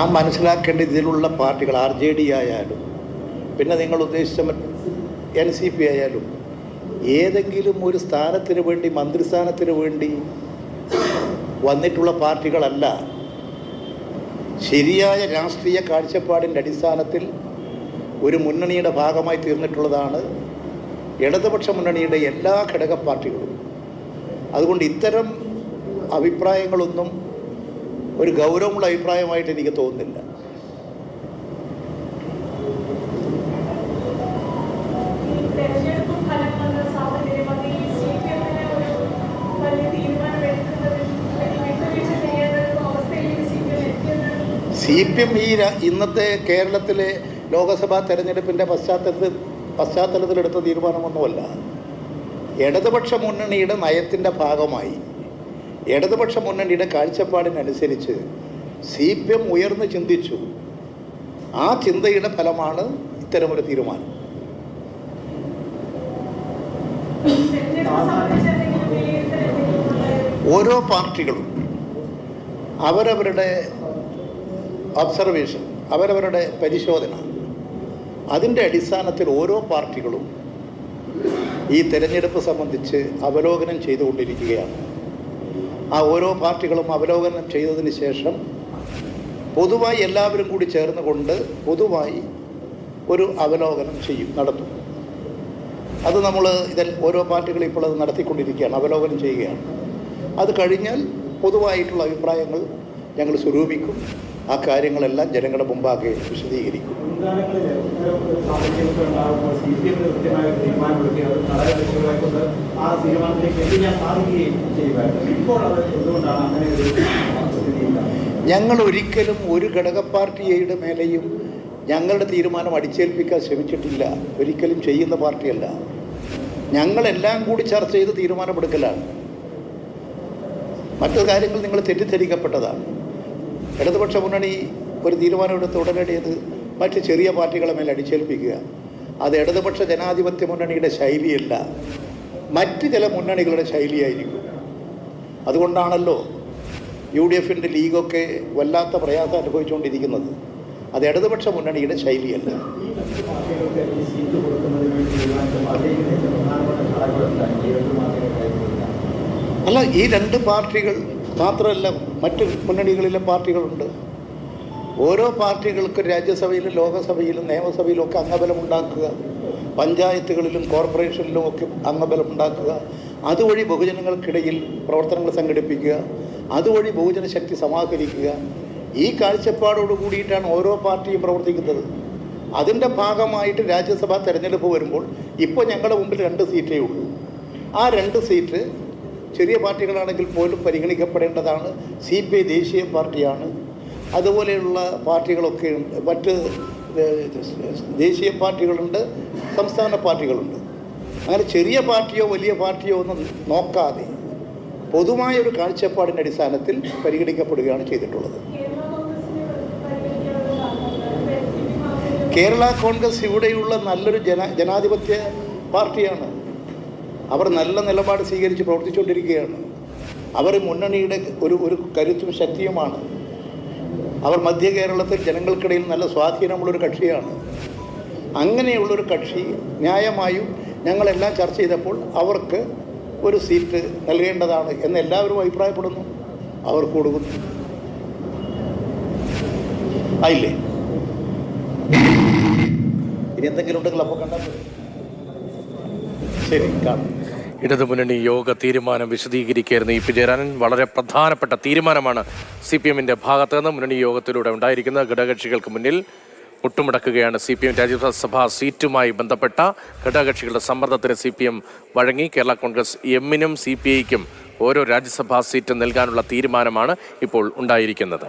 നാം മനസ്സിലാക്കേണ്ട ഇതിലുള്ള പാർട്ടികൾ RJD ആയാലും പിന്നെ നിങ്ങൾ ഉദ്ദേശിച്ച NCP ആയാലും ഏതെങ്കിലും ഒരു സ്ഥാനത്തിന് വേണ്ടി മന്ത്രിസ്ഥാനത്തിന് വേണ്ടി വന്നിട്ടുള്ള പാർട്ടികളല്ല. ശരിയായ രാഷ്ട്രീയ കാഴ്ചപ്പാടിൻ്റെ അടിസ്ഥാനത്തിൽ ഒരു മുന്നണിയുടെ ഭാഗമായി തീർന്നിട്ടുള്ളതാണ് ഇടതുപക്ഷ മുന്നണിയുടെ എല്ലാ ഘടക പാർട്ടികളും. അതുകൊണ്ട് ഇത്തരം അഭിപ്രായങ്ങളൊന്നും ഒരു ഗൗരവമുള്ള അഭിപ്രായമായിട്ട് എനിക്ക് തോന്നുന്നില്ല. CPM ഇന്നത്തെ കേരളത്തിലെ ലോക്സഭാ തെരഞ്ഞെടുപ്പിൻ്റെ പശ്ചാത്തലത്തിലെടുത്ത തീരുമാനമൊന്നുമല്ല. ഇടതുപക്ഷ മുന്നണിയുടെ നയത്തിൻ്റെ ഭാഗമായി ഇടതുപക്ഷ മുന്നണിയുടെ കാഴ്ചപ്പാടിനനുസരിച്ച് CPM ഉയർന്ന് ചിന്തിച്ചു. ആ ചിന്തയുടെ ഫലമാണ് ഇത്തരമൊരു തീരുമാനം. ഓരോ പാർട്ടികളും അവരവരുടെ ഒബ്സർവേഷൻ, അവരവരുടെ പരിശോധന, അതിൻ്റെ അടിസ്ഥാനത്തിൽ ഓരോ പാർട്ടികളും ഈ തെരഞ്ഞെടുപ്പ് സംബന്ധിച്ച് അവലോകനം ചെയ്തുകൊണ്ടിരിക്കുകയാണ്. ആ ഓരോ പാർട്ടികളും അവലോകനം ചെയ്തതിന് ശേഷം പൊതുവായി എല്ലാവരും കൂടി ചേർന്നുകൊണ്ട് പൊതുവായി ഒരു അവലോകനം നടത്തും. അത് നമ്മൾ ഓരോ പാർട്ടികളും ഇപ്പോൾ അത് നടത്തിക്കൊണ്ടിരിക്കുകയാണ്, അവലോകനം ചെയ്യുകയാണ്. അത് കഴിഞ്ഞാൽ പൊതുവായിട്ടുള്ള അഭിപ്രായങ്ങൾ ഞങ്ങൾ സ്വരൂപിക്കും. ആ കാര്യങ്ങളെല്ലാം ജനങ്ങളുടെ മുമ്പാകെ വിശദീകരിക്കും. ഞങ്ങൾ ഒരിക്കലും ഒരു ഘടക പാർട്ടിയുടെ മേലെയും ഞങ്ങളുടെ തീരുമാനം അടിച്ചേൽപ്പിക്കാൻ ശ്രമിച്ചിട്ടില്ല. ഒരിക്കലും ചെയ്യുന്ന പാർട്ടിയല്ല. ഞങ്ങളെല്ലാം കൂടി ചർച്ച ചെയ്ത് തീരുമാനമെടുക്കലാണ്. മറ്റു കാര്യങ്ങൾ നിങ്ങൾ തെറ്റിദ്ധരിക്കപ്പെട്ടതാണ്. ഇടതുപക്ഷ മുന്നണി ഒരു തീരുമാനമെടുത്ത് ഉടനടി അത് മറ്റ് ചെറിയ പാർട്ടികളെ മേലെ അടിച്ചേൽപ്പിക്കുക, അത് ഇടതുപക്ഷ ജനാധിപത്യ മുന്നണിയുടെ ശൈലിയല്ല, മറ്റ് ചില മുന്നണികളുടെ ശൈലിയായിരിക്കും. അതുകൊണ്ടാണല്ലോ UDFൻ്റെ ലീഗൊക്കെ വല്ലാത്ത പ്രയാസം അനുഭവിച്ചുകൊണ്ടിരിക്കുന്നത്. അത് ഇടതുപക്ഷ മുന്നണിയുടെ ശൈലിയല്ല. അല്ല, ഈ രണ്ട് പാർട്ടികൾ മാത്രമല്ല, മറ്റ് മുന്നണികളിലെ പാർട്ടികളുണ്ട്. ഓരോ പാർട്ടികൾക്ക് രാജ്യസഭയിലും ലോകസഭയിലും നിയമസഭയിലും ഒക്കെ അംഗബലം ഉണ്ടാക്കുക, പഞ്ചായത്തുകളിലും കോർപ്പറേഷനിലും ഒക്കെ അംഗബലം ഉണ്ടാക്കുക, അതുവഴി ബഹുജനങ്ങൾക്കിടയിൽ പ്രവർത്തനങ്ങൾ സംഘടിപ്പിക്കുക, അതുവഴി ബഹുജന ശക്തി സമാഹരിക്കുക. ഈ കാഴ്ചപ്പാടോട് കൂടിയിട്ടാണ് ഓരോ പാർട്ടിയും പ്രവർത്തിക്കുന്നത്. അതിൻ്റെ ഭാഗമായിട്ട് രാജ്യസഭാ തെരഞ്ഞെടുപ്പ് വരുമ്പോൾ ഇപ്പോൾ ഞങ്ങളുടെ മുമ്പിൽ 2 സീറ്റേ ഉള്ളൂ. ആ 2 സീറ്റ് ചെറിയ പാർട്ടികളാണെങ്കിൽ പോലും പരിഗണിക്കപ്പെടേണ്ടതാണ്. CPI ദേശീയ പാർട്ടിയാണ്. അതുപോലെയുള്ള പാർട്ടികളൊക്കെ ഉണ്ട്. മറ്റ് ദേശീയ പാർട്ടികളുണ്ട്, സംസ്ഥാന പാർട്ടികളുണ്ട്. അങ്ങനെ ചെറിയ പാർട്ടിയോ വലിയ പാർട്ടിയോ ഒന്നും നോക്കാതെ പൊതുവായൊരു കാഴ്ചപ്പാടിൻ്റെ അടിസ്ഥാനത്തിൽ പരിഗണിക്കപ്പെടുകയാണ് ചെയ്തിട്ടുള്ളത്. കേരള കോൺഗ്രസ് ഇവിടെയുള്ള നല്ലൊരു ജനാധിപത്യ പാർട്ടിയാണ്. അവർ നല്ല നിലപാട് സ്വീകരിച്ച് പ്രവർത്തിച്ചുകൊണ്ടിരിക്കുകയാണ്. അവർ മുന്നണിയുടെ ഒരു കരുത്തും ശക്തിയുമാണ്. അവർ മധ്യ കേരളത്തിൽ ജനങ്ങൾക്കിടയിൽ നല്ല സ്വാധീനമുള്ളൊരു കക്ഷിയാണ്. അങ്ങനെയുള്ളൊരു കക്ഷി ന്യായമായും ഞങ്ങളെല്ലാം ചർച്ച ചെയ്തപ്പോൾ അവർക്ക് ഒരു സീറ്റ് നൽകേണ്ടതാണ് എന്ന് എല്ലാവരും അഭിപ്രായപ്പെടുന്നു. അവർക്ക് കൊടുക്കുന്നു. ആയില്ലേ? ഇനി എന്തെങ്കിലും ഉണ്ടെങ്കിൽ അപ്പോൾ കണ്ടാൽ ശരി, കാണാം. ഇടതുമുന്നണി യോഗ തീരുമാനം വിശദീകരിക്കുകയായിരുന്നു EP ജയരാജൻ. വളരെ പ്രധാനപ്പെട്ട തീരുമാനമാണ് CPMൻ്റെ ഭാഗത്ത് നിന്ന് മുന്നണി യോഗത്തിലൂടെ ഉണ്ടായിരിക്കുന്നത്. ഘടകകക്ഷികൾക്ക് മുന്നിൽ മുട്ടുമുടക്കുകയാണ് CPM. രാജ്യസഭാ സീറ്റുമായി ബന്ധപ്പെട്ട ഘടകകക്ഷികളുടെ സമ്മർദ്ദത്തിന് CPM വഴങ്ങി. കേരള കോൺഗ്രസ് എമ്മിനും CPIക്കും ഓരോ രാജ്യസഭാ സീറ്റ് നൽകാനുള്ള തീരുമാനമാണ് ഇപ്പോൾ ഉണ്ടായിരിക്കുന്നത്.